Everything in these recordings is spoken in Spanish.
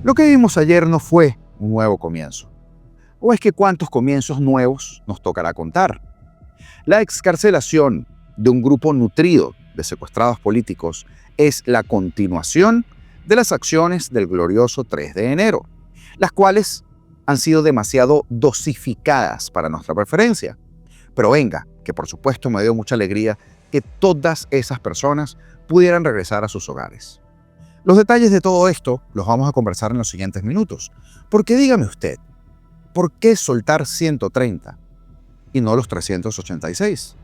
Lo que vimos ayer no fue un nuevo comienzo. ¿O es que cuántos comienzos nuevos nos tocará contar? La excarcelación de un grupo nutrido de secuestrados políticos es la continuación de las acciones del glorioso 3 de enero, las cuales han sido demasiado dosificadas para nuestra preferencia. Pero venga, que por supuesto me dio mucha alegría que todas esas personas pudieran regresar a sus hogares. Los detalles de todo esto los vamos a conversar en los siguientes minutos. Porque dígame usted, ¿por qué soltar 130 y no los 386?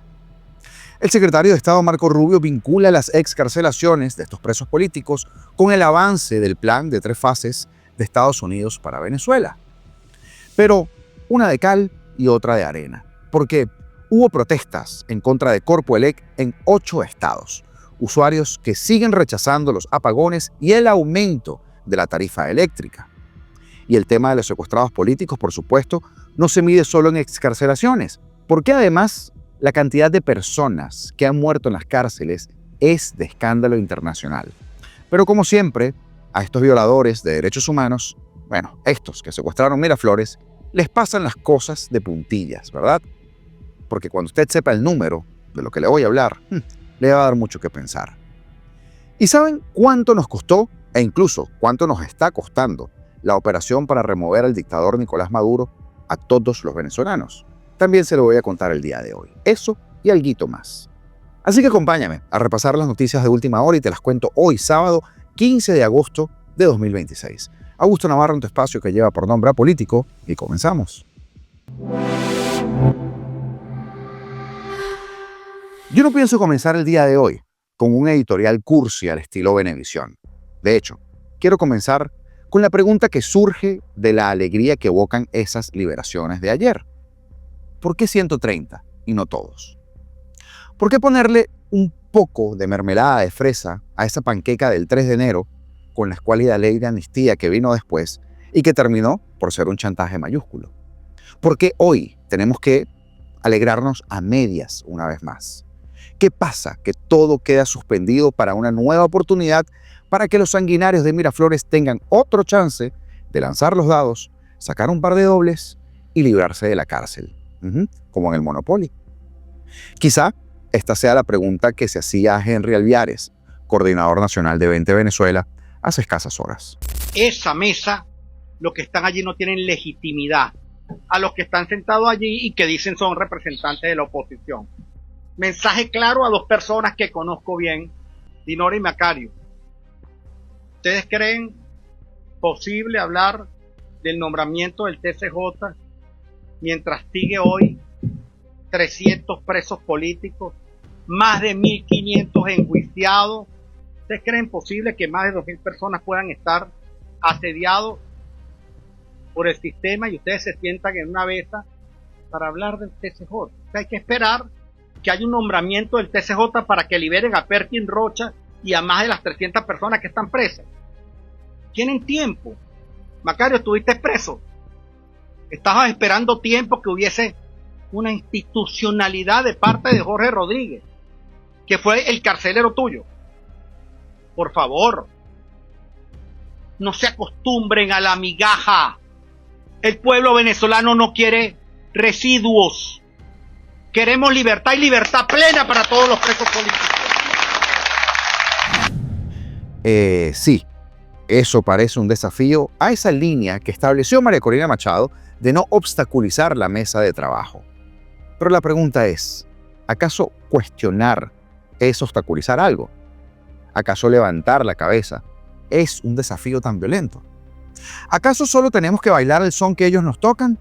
El secretario de Estado Marco Rubio vincula las excarcelaciones de estos presos políticos con el avance del plan de 3 fases de Estados Unidos para Venezuela. Pero una de cal y otra de arena, porque hubo protestas en contra de Corpo Elec en 8 estados, usuarios que siguen rechazando los apagones y el aumento de la tarifa eléctrica. Y el tema de los secuestrados políticos, por supuesto, no se mide solo en excarcelaciones, porque además la cantidad de personas que han muerto en las cárceles es de escándalo internacional. Pero como siempre, a estos violadores de derechos humanos, estos que secuestraron Miraflores, les pasan las cosas de puntillas, ¿verdad? Porque cuando usted sepa el número de lo que le voy a hablar, le va a dar mucho que pensar. ¿Y saben cuánto nos costó e incluso cuánto nos está costando la operación para remover al dictador Nicolás Maduro a todos los venezolanos? También se lo voy a contar el día de hoy. Eso y alguito más. Así que acompáñame a repasar las noticias de última hora y te las cuento hoy, sábado 15 de agosto de 2026. Augusto Navarro en tu espacio que lleva por nombre Apolítico y comenzamos. Yo no pienso comenzar el día de hoy con un editorial cursi al estilo Venevisión. De hecho, quiero comenzar con la pregunta que surge de la alegría que evocan esas liberaciones de ayer. ¿Por qué 130 y no todos? ¿Por qué ponerle un poco de mermelada de fresa a esa panqueca del 3 de enero con la escuálida ley de amnistía que vino después y que terminó por ser un chantaje mayúsculo? ¿Por qué hoy tenemos que alegrarnos a medias una vez más? ¿Qué pasa? Que todo queda suspendido para una nueva oportunidad para que los sanguinarios de Miraflores tengan otro chance de lanzar los dados, sacar un par de dobles y librarse de la cárcel, como en el Monopoly. Quizá esta sea la pregunta que se hacía a Henry Alviares, coordinador nacional de 20 Venezuela, hace escasas horas. Esa mesa, los que están allí no tienen legitimidad a los que están sentados allí y que dicen son representantes de la oposición. Mensaje claro a 2 personas que conozco bien, Dinora y Macario. ¿Ustedes creen posible hablar del nombramiento del TCJ mientras sigue hoy 300 presos políticos, más de 1.500 enjuiciados? ¿Ustedes creen posible que más de 2.000 personas puedan estar asediados por el sistema y ustedes se sientan en una mesa para hablar del TCJ? O sea, hay que esperar que haya un nombramiento del TCJ para que liberen a Perkin Rocha y a más de las 300 personas que están presas. Tienen tiempo. Macario, estuviste preso. Estabas esperando tiempo que hubiese una institucionalidad de parte de Jorge Rodríguez, que fue el carcelero tuyo. Por favor, no se acostumbren a la migaja. El pueblo venezolano no quiere residuos. Queremos libertad y libertad plena para todos los presos políticos. Sí, eso parece un desafío a esa línea que estableció María Corina Machado de no obstaculizar la mesa de trabajo. Pero la pregunta es, ¿acaso cuestionar es obstaculizar algo? ¿Acaso levantar la cabeza es un desafío tan violento? ¿Acaso solo tenemos que bailar el son que ellos nos tocan?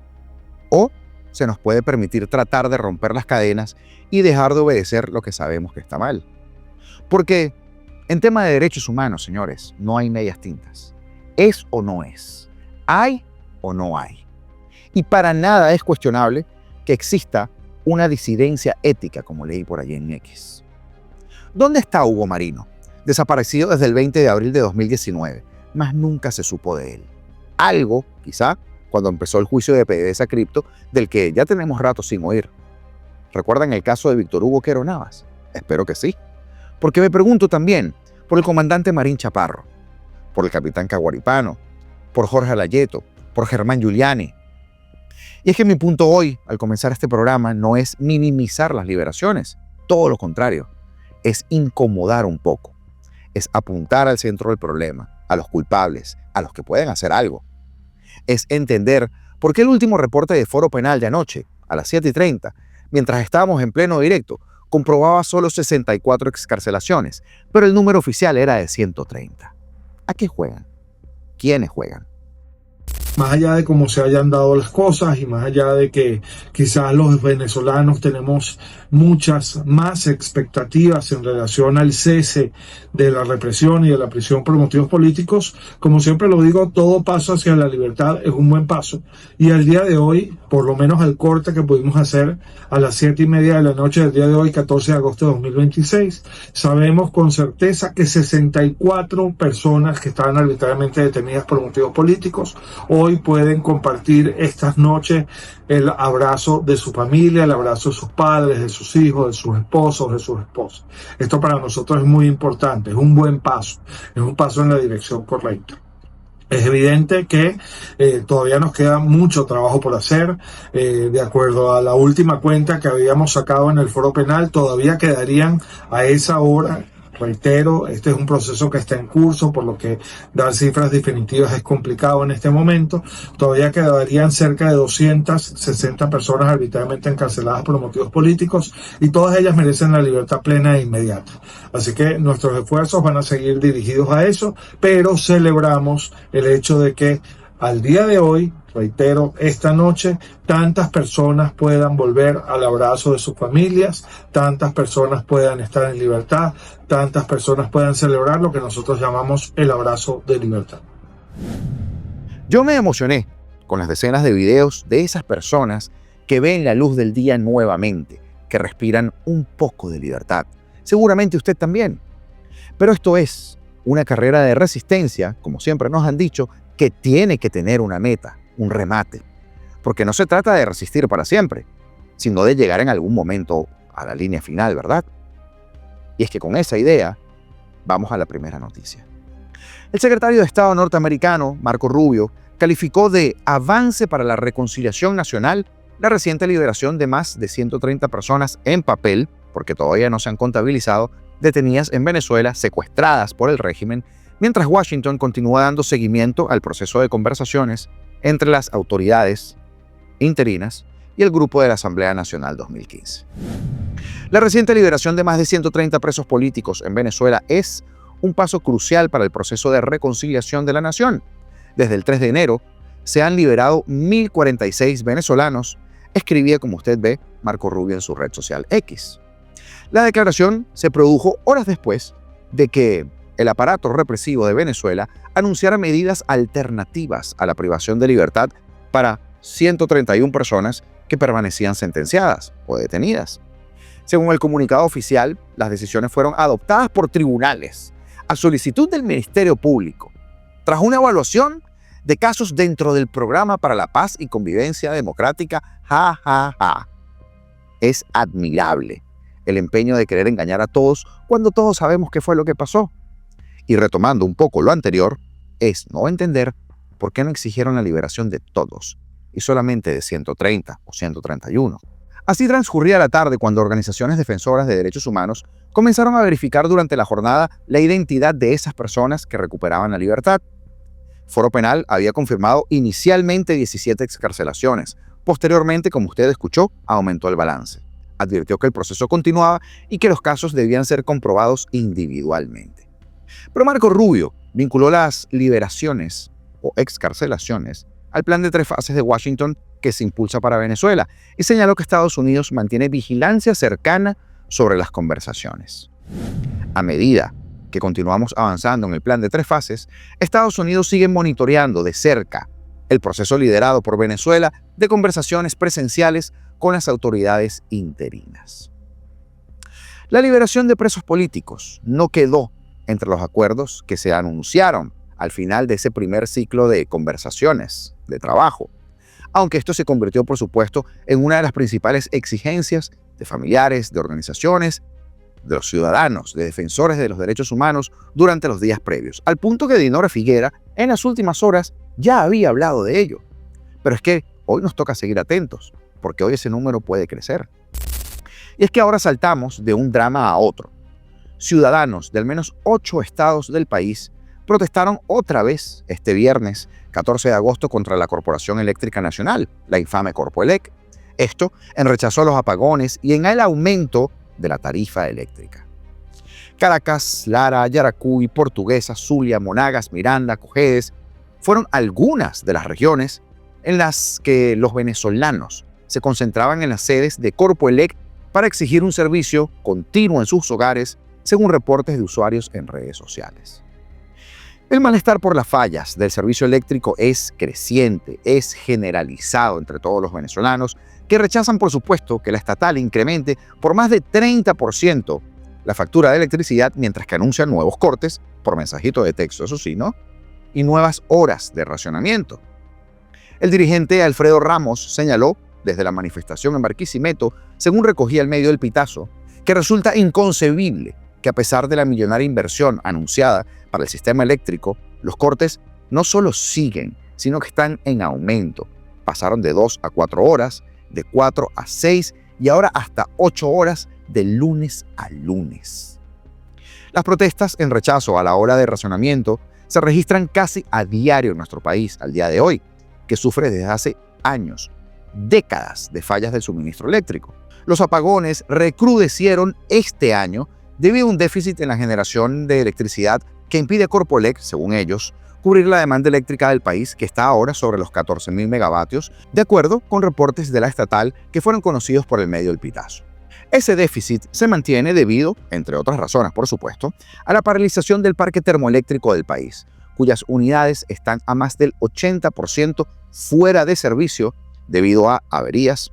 ¿O se nos puede permitir tratar de romper las cadenas y dejar de obedecer lo que sabemos que está mal? Porque en tema de derechos humanos, señores, no hay medias tintas. ¿Es o no es? ¿Hay o no hay? Y para nada es cuestionable que exista una disidencia ética, como leí por allí en X. ¿Dónde está Hugo Marino? Desaparecido desde el 20 de abril de 2019, mas nunca se supo de él. Algo, quizá, cuando empezó el juicio de PDVSA Cripto, del que ya tenemos rato sin oír. ¿Recuerdan el caso de Víctor Hugo Quero Navas? Espero que sí. Porque me pregunto también por el comandante Marín Chaparro, por el capitán Caguaripano, por Jorge Alayeto, por Germán Giuliani. Y es que mi punto hoy, al comenzar este programa, no es minimizar las liberaciones, todo lo contrario, es incomodar un poco, es apuntar al centro del problema, a los culpables, a los que pueden hacer algo. Es entender por qué el último reporte de Foro Penal de anoche, a las 7:30, mientras estábamos en pleno directo, comprobaba solo 64 excarcelaciones, pero el número oficial era de 130. ¿A qué juegan? ¿Quiénes juegan? Más allá de cómo se hayan dado las cosas y más allá de que quizás los venezolanos tenemos muchas más expectativas en relación al cese de la represión y de la prisión por motivos políticos, como siempre lo digo, todo paso hacia la libertad es un buen paso. Y al día de hoy, por lo menos al corte que pudimos hacer a las 7:30 de la noche del día de hoy, 14 de agosto de 2026, sabemos con certeza que 64 personas que estaban arbitrariamente detenidas por motivos políticos hoy pueden compartir estas noches el abrazo de su familia, el abrazo de sus padres, de sus hijos, de sus esposos, de sus esposas. Esto para nosotros es muy importante, es un buen paso, es un paso en la dirección correcta. Es evidente que todavía nos queda mucho trabajo por hacer. De acuerdo a la última cuenta que habíamos sacado en el Foro Penal, todavía quedarían a esa hora. Reitero, este es un proceso que está en curso, por lo que dar cifras definitivas es complicado en este momento. Todavía quedarían cerca de 260 personas arbitrariamente encarceladas por motivos políticos y todas ellas merecen la libertad plena e inmediata. Así que nuestros esfuerzos van a seguir dirigidos a eso, pero celebramos el hecho de que al día de hoy, reitero, esta noche, tantas personas puedan volver al abrazo de sus familias, tantas personas puedan estar en libertad, tantas personas puedan celebrar lo que nosotros llamamos el abrazo de libertad. Yo me emocioné con las decenas de videos de esas personas que ven la luz del día nuevamente, que respiran un poco de libertad. Seguramente usted también. Pero esto es una carrera de resistencia, como siempre nos han dicho, que tiene que tener una meta, un remate. Porque no se trata de resistir para siempre, sino de llegar en algún momento a la línea final, ¿verdad? Y es que con esa idea, vamos a la primera noticia. El secretario de Estado norteamericano, Marco Rubio, calificó de avance para la reconciliación nacional la reciente liberación de más de 130 personas en papel, porque todavía no se han contabilizado, detenidas en Venezuela, secuestradas por el régimen, mientras Washington continúa dando seguimiento al proceso de conversaciones entre las autoridades interinas y el Grupo de la Asamblea Nacional 2015. La reciente liberación de más de 130 presos políticos en Venezuela es un paso crucial para el proceso de reconciliación de la nación. Desde el 3 de enero se han liberado 1.046 venezolanos, escribía, como usted ve, Marco Rubio en su red social X. La declaración se produjo horas después de que el aparato represivo de Venezuela anunciara medidas alternativas a la privación de libertad para 131 personas que permanecían sentenciadas o detenidas. Según el comunicado oficial, las decisiones fueron adoptadas por tribunales a solicitud del Ministerio Público, tras una evaluación de casos dentro del Programa para la Paz y Convivencia Democrática, Es admirable el empeño de querer engañar a todos cuando todos sabemos qué fue lo que pasó. Y retomando un poco lo anterior, es no entender por qué no exigieron la liberación de todos y solamente de 130 o 131. Así transcurría la tarde cuando organizaciones defensoras de derechos humanos comenzaron a verificar durante la jornada la identidad de esas personas que recuperaban la libertad. Foro Penal había confirmado inicialmente 17 excarcelaciones. Posteriormente, como usted escuchó, aumentó el balance. Advirtió que el proceso continuaba y que los casos debían ser comprobados individualmente. Pero Marco Rubio vinculó las liberaciones o excarcelaciones al plan de 3 fases de Washington que se impulsa para Venezuela y señaló que Estados Unidos mantiene vigilancia cercana sobre las conversaciones. A medida que continuamos avanzando en el plan de 3 fases, Estados Unidos sigue monitoreando de cerca el proceso liderado por Venezuela de conversaciones presenciales con las autoridades interinas. La liberación de presos políticos no quedó entre los acuerdos que se anunciaron al final de ese primer ciclo de conversaciones, de trabajo, aunque esto se convirtió, por supuesto, en una de las principales exigencias de familiares, de organizaciones, de los ciudadanos, de defensores de los derechos humanos durante los días previos, al punto que Dinora Figuera, en las últimas horas, ya había hablado de ello. Pero es que hoy nos toca seguir atentos, porque hoy ese número puede crecer. Y es que ahora saltamos de un drama a otro. Ciudadanos de al menos 8 estados del país protestaron otra vez este viernes 14 de agosto contra la Corporación Eléctrica Nacional, la infame Corpoelec. Esto en rechazo a los apagones y en el aumento de la tarifa eléctrica. Caracas, Lara, Yaracuy, Portuguesa, Zulia, Monagas, Miranda, Cojedes fueron algunas de las regiones en las que los venezolanos se concentraban en las sedes de Corpoelec para exigir un servicio continuo en sus hogares, según reportes de usuarios en redes sociales. El malestar por las fallas del servicio eléctrico es creciente, es generalizado entre todos los venezolanos, que rechazan, por supuesto, que la estatal incremente por más de 30% la factura de electricidad, mientras que anuncian nuevos cortes, por mensajito de texto, eso sí, ¿no? Y nuevas horas de racionamiento. El dirigente Alfredo Ramos señaló, desde la manifestación en Barquisimeto, según recogía el medio El Pitazo, que resulta inconcebible que a pesar de la millonaria inversión anunciada para el sistema eléctrico, los cortes no solo siguen, sino que están en aumento. Pasaron de 2 a 4 horas, de 4 a 6 y ahora hasta 8 horas de lunes a lunes. Las protestas en rechazo a la hora de racionamiento se registran casi a diario en nuestro país al día de hoy, que sufre desde hace años, décadas de fallas del suministro eléctrico. Los apagones recrudecieron este año debido a un déficit en la generación de electricidad que impide a Corpoelec, según ellos, cubrir la demanda eléctrica del país, que está ahora sobre los 14.000 megavatios, de acuerdo con reportes de la estatal que fueron conocidos por el medio El Pitazo. Ese déficit se mantiene debido, entre otras razones por supuesto, a la paralización del parque termoeléctrico del país, cuyas unidades están a más del 80% fuera de servicio debido a averías,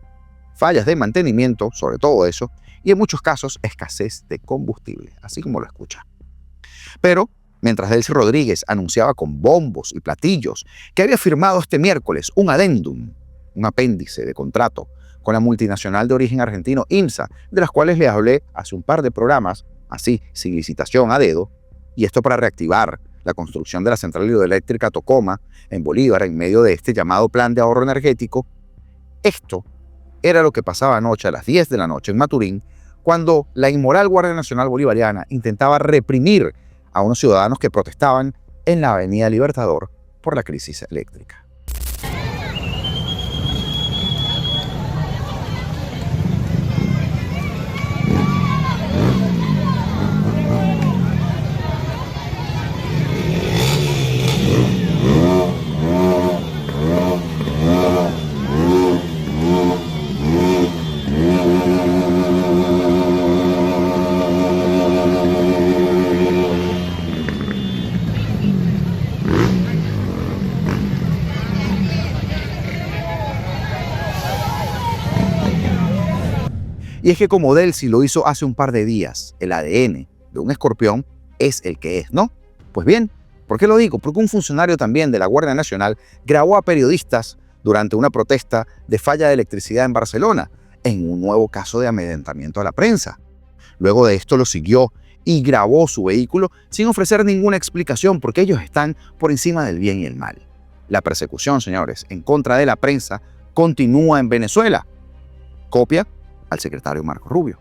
fallas de mantenimiento, sobre todo eso, y en muchos casos escasez de combustible, así como lo escucha. Pero, mientras Delcy Rodríguez anunciaba con bombos y platillos que había firmado este miércoles un adendum, un apéndice de contrato, con la multinacional de origen argentino IMSA, de las cuales les hablé hace un par de programas, así, sin licitación a dedo, y esto para reactivar la construcción de la central hidroeléctrica Tocoma en Bolívar en medio de este llamado plan de ahorro energético. Esto era lo que pasaba anoche a las 10 de la noche en Maturín, cuando la inmoral Guardia Nacional Bolivariana intentaba reprimir a unos ciudadanos que protestaban en la Avenida Libertador por la crisis eléctrica. Y es que como Delcy lo hizo hace un par de días, el ADN de un escorpión es el que es, ¿no? Pues bien, ¿por qué lo digo? Porque un funcionario también de la Guardia Nacional grabó a periodistas durante una protesta de falla de electricidad en Barcelona, en un nuevo caso de amedrentamiento a la prensa. Luego de esto lo siguió y grabó su vehículo sin ofrecer ninguna explicación, porque ellos están por encima del bien y el mal. La persecución, señores, en contra de la prensa continúa en Venezuela. Copia al secretario Marco Rubio.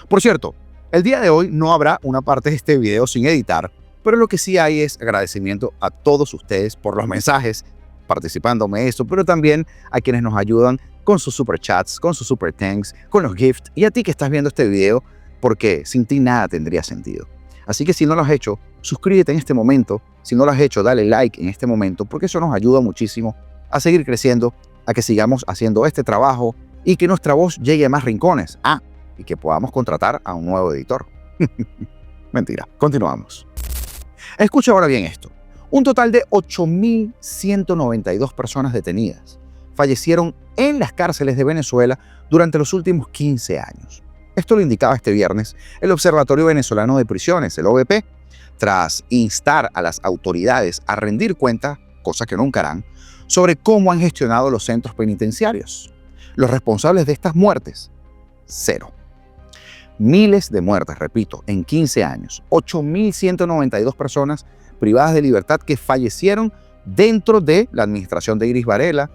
Por cierto, el día de hoy no habrá una parte de este video sin editar, pero lo que sí hay es agradecimiento a todos ustedes por los mensajes, participándome esto, pero también a quienes nos ayudan con sus superchats, con sus super thanks, con los gifts, y a ti que estás viendo este video, porque sin ti nada tendría sentido. Así que si no lo has hecho, suscríbete en este momento. Si no lo has hecho, dale like en este momento, porque eso nos ayuda muchísimo a seguir creciendo, a que sigamos haciendo este trabajo y que nuestra voz llegue a más rincones. Y que podamos contratar a un nuevo editor. Mentira, continuamos. Escucha ahora bien esto. Un total de 8.192 personas detenidas fallecieron en las cárceles de Venezuela durante los últimos 15 años. Esto lo indicaba este viernes el Observatorio Venezolano de Prisiones, el OVP, tras instar a las autoridades a rendir cuenta, cosa que nunca harán, sobre cómo han gestionado los centros penitenciarios. Los responsables de estas muertes, 0. Miles de muertes, repito, en 15 años. 8.192 personas privadas de libertad que fallecieron dentro de la administración de Iris Varela,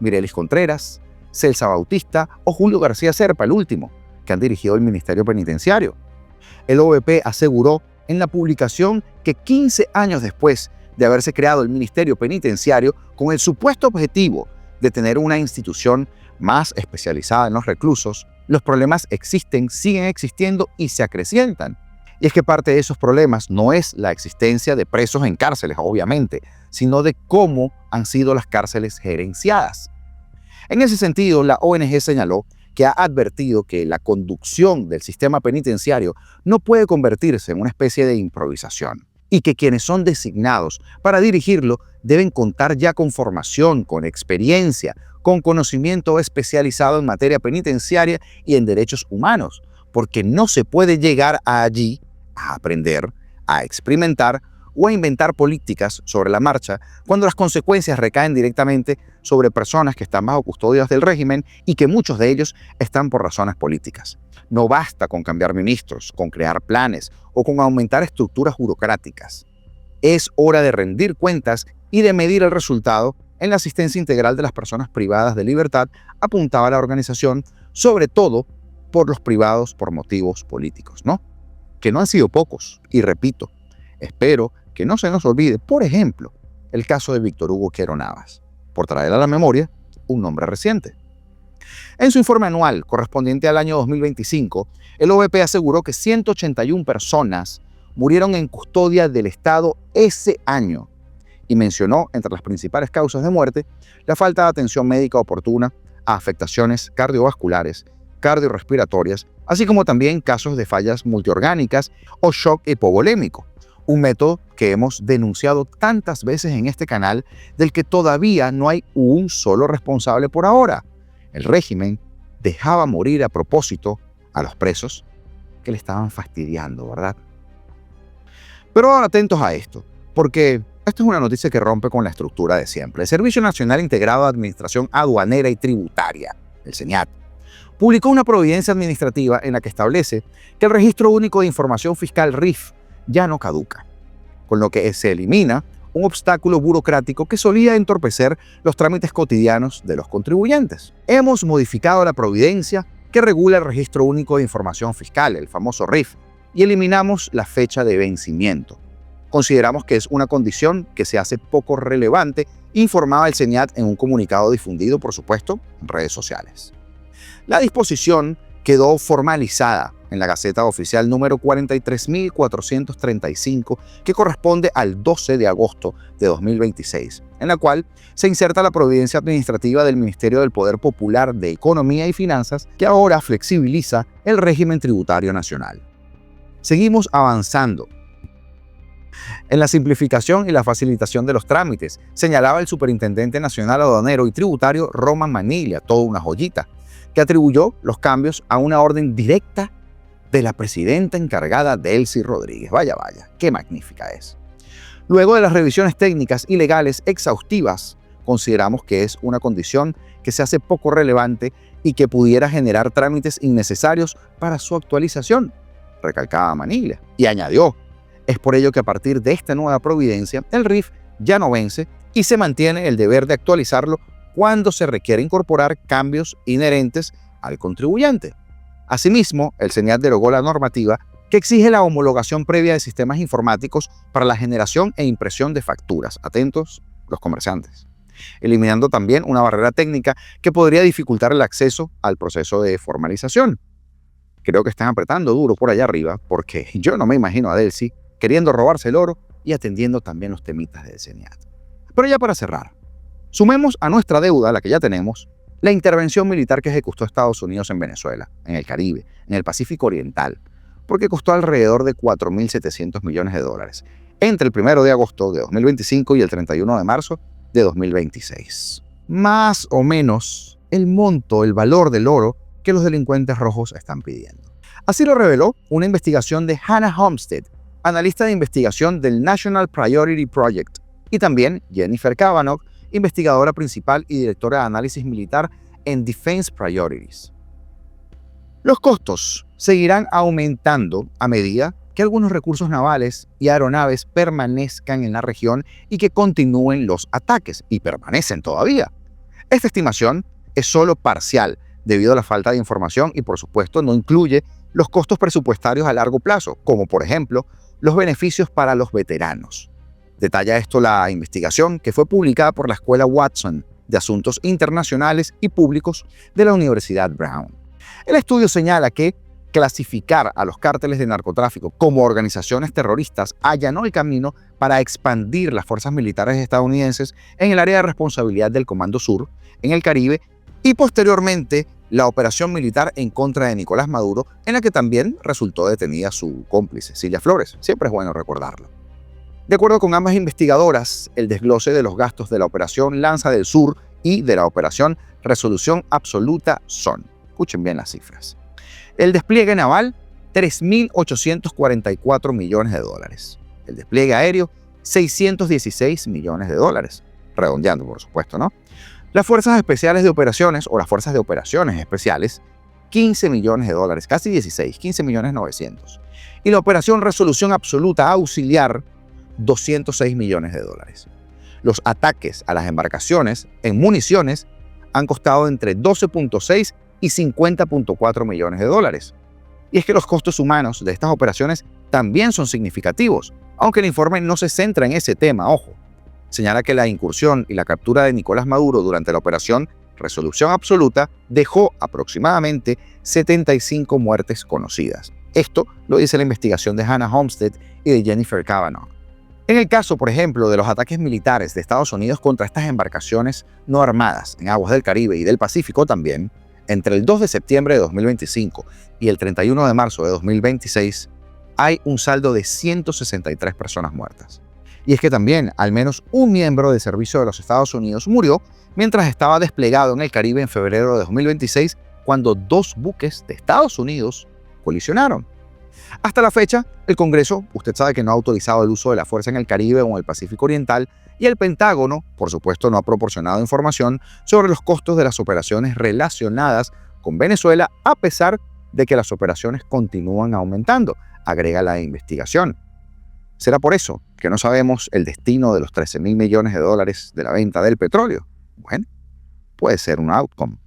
Mirelis Contreras, Celsa Bautista o Julio García Serpa, el último, que han dirigido el Ministerio Penitenciario. El OVP aseguró en la publicación que 15 años después de haberse creado el Ministerio Penitenciario con el supuesto objetivo de tener una institución más especializada en los reclusos, los problemas existen, siguen existiendo y se acrecientan. Y es que parte de esos problemas no es la existencia de presos en cárceles, obviamente, sino de cómo han sido las cárceles gerenciadas. En ese sentido, la ONG señaló que ha advertido que la conducción del sistema penitenciario no puede convertirse en una especie de improvisación y que quienes son designados para dirigirlo deben contar ya con formación, con experiencia, con conocimiento especializado en materia penitenciaria y en derechos humanos, porque no se puede llegar allí a aprender, a experimentar o a inventar políticas sobre la marcha cuando las consecuencias recaen directamente sobre personas que están bajo custodia del régimen y que muchos de ellos están por razones políticas. No basta con cambiar ministros, con crear planes o con aumentar estructuras burocráticas. Es hora de rendir cuentas y de medir el resultado en la asistencia integral de las personas privadas de libertad, apuntaba la organización, sobre todo por los privados por motivos políticos, ¿no? Que no han sido pocos, y repito, espero que no se nos olvide, por ejemplo, el caso de Víctor Hugo Quero Navas, por traer a la memoria un nombre reciente. En su informe anual correspondiente al año 2025, el OVP aseguró que 181 personas murieron en custodia del Estado ese año y mencionó entre las principales causas de muerte la falta de atención médica oportuna a afectaciones cardiovasculares, cardiorrespiratorias, así como también casos de fallas multiorgánicas o shock hipovolémico, un método que hemos denunciado tantas veces en este canal del que todavía no hay un solo responsable por ahora. El régimen dejaba morir a propósito a los presos que le estaban fastidiando, ¿verdad? Pero ahora atentos a esto, porque esto es una noticia que rompe con la estructura de siempre. El Servicio Nacional Integrado de Administración Aduanera y Tributaria, el SENIAT, publicó una providencia administrativa en la que establece que el Registro Único de Información Fiscal RIF ya no caduca, con lo que se elimina un obstáculo burocrático que solía entorpecer los trámites cotidianos de los contribuyentes. Hemos modificado la providencia que regula el Registro Único de Información Fiscal, el famoso RIF, y eliminamos la fecha de vencimiento. Consideramos que es una condición que se hace poco relevante, informaba el SENIAT en un comunicado difundido, por supuesto, en redes sociales. La disposición quedó formalizada en la Gaceta Oficial número 43.435, que corresponde al 12 de agosto de 2026, en la cual se inserta la providencia administrativa del Ministerio del Poder Popular de Economía y Finanzas, que ahora flexibiliza el régimen tributario nacional. Seguimos avanzando en la simplificación y la facilitación de los trámites, señalaba el Superintendente Nacional Aduanero y Tributario Roman Maniglia, toda una joyita, que atribuyó los cambios a una orden directa de la presidenta encargada Delcy Rodríguez. Vaya, qué magnífica es. Luego de las revisiones técnicas y legales exhaustivas, consideramos que es una condición que se hace poco relevante y que pudiera generar trámites innecesarios para su actualización, recalcaba Maniglia, y añadió: es por ello que a partir de esta nueva providencia, el RIF ya no vence y se mantiene el deber de actualizarlo cuando se requiere incorporar cambios inherentes al contribuyente. Asimismo, el SENIAT derogó la normativa que exige la homologación previa de sistemas informáticos para la generación e impresión de facturas. Atentos los comerciantes. Eliminando también una barrera técnica que podría dificultar el acceso al proceso de formalización. Creo que están apretando duro por allá arriba, porque yo no me imagino a Delcy queriendo robarse el oro y atendiendo también los temitas del SENIAT. Pero ya para cerrar, sumemos a nuestra deuda, la que ya tenemos, la intervención militar que ejecutó Estados Unidos en Venezuela, en el Caribe, en el Pacífico Oriental, porque costó alrededor de 4.700 millones de dólares entre el 1 de agosto de 2025 y el 31 de marzo de 2026. Más o menos el monto, el valor del oro que los delincuentes rojos están pidiendo. Así lo reveló una investigación de Hannah Homestead, analista de investigación del National Priority Project, y también Jennifer Cavanaugh, investigadora principal y directora de análisis militar en Defense Priorities. Los costos seguirán aumentando a medida que algunos recursos navales y aeronaves permanezcan en la región y que continúen los ataques, y permanecen todavía. Esta estimación es solo parcial debido a la falta de información y, por supuesto, no incluye los costos presupuestarios a largo plazo, como por ejemplo los beneficios para los veteranos. Detalla esto la investigación que fue publicada por la Escuela Watson de Asuntos Internacionales y Públicos de la Universidad Brown. El estudio señala que clasificar a los cárteles de narcotráfico como organizaciones terroristas allanó el camino para expandir las fuerzas militares estadounidenses en el área de responsabilidad del Comando Sur, en el Caribe, y posteriormente la operación militar en contra de Nicolás Maduro, en la que también resultó detenida su cómplice, Cilia Flores. Siempre es bueno recordarlo. De acuerdo con ambas investigadoras, el desglose de los gastos de la operación Lanza del Sur y de la operación Resolución Absoluta son, escuchen bien las cifras: el despliegue naval, 3.844 millones de dólares. El despliegue aéreo, 616 millones de dólares. Redondeando, por supuesto, ¿no? Las Fuerzas Especiales de Operaciones, o las Fuerzas de Operaciones Especiales, 15 millones de dólares, casi 16, 15 millones 900. Y la Operación Resolución Absoluta Auxiliar, 206 millones de dólares. Los ataques a las embarcaciones en municiones han costado entre 12.6 y 50.4 millones de dólares. Y es que los costos humanos de estas operaciones también son significativos, aunque el informe no se centra en ese tema, ojo. Señala que la incursión y la captura de Nicolás Maduro durante la operación Resolución Absoluta dejó aproximadamente 75 muertes conocidas. Esto lo dice la investigación de Hannah Homestead y de Jennifer Cavanaugh. En el caso, por ejemplo, de los ataques militares de Estados Unidos contra estas embarcaciones no armadas en aguas del Caribe y del Pacífico también, entre el 2 de septiembre de 2025 y el 31 de marzo de 2026, hay un saldo de 163 personas muertas. Y es que también al menos un miembro del servicio de los Estados Unidos murió mientras estaba desplegado en el Caribe en febrero de 2026, cuando dos buques de Estados Unidos colisionaron. Hasta la fecha, el Congreso, usted sabe que no ha autorizado el uso de la fuerza en el Caribe o en el Pacífico Oriental, y el Pentágono, por supuesto, no ha proporcionado información sobre los costos de las operaciones relacionadas con Venezuela, a pesar de que las operaciones continúan aumentando, agrega la investigación. ¿Será por eso que no sabemos el destino de los 13.000 millones de dólares de la venta del petróleo? Bueno, puede ser un outcome.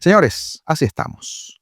Señores, así estamos.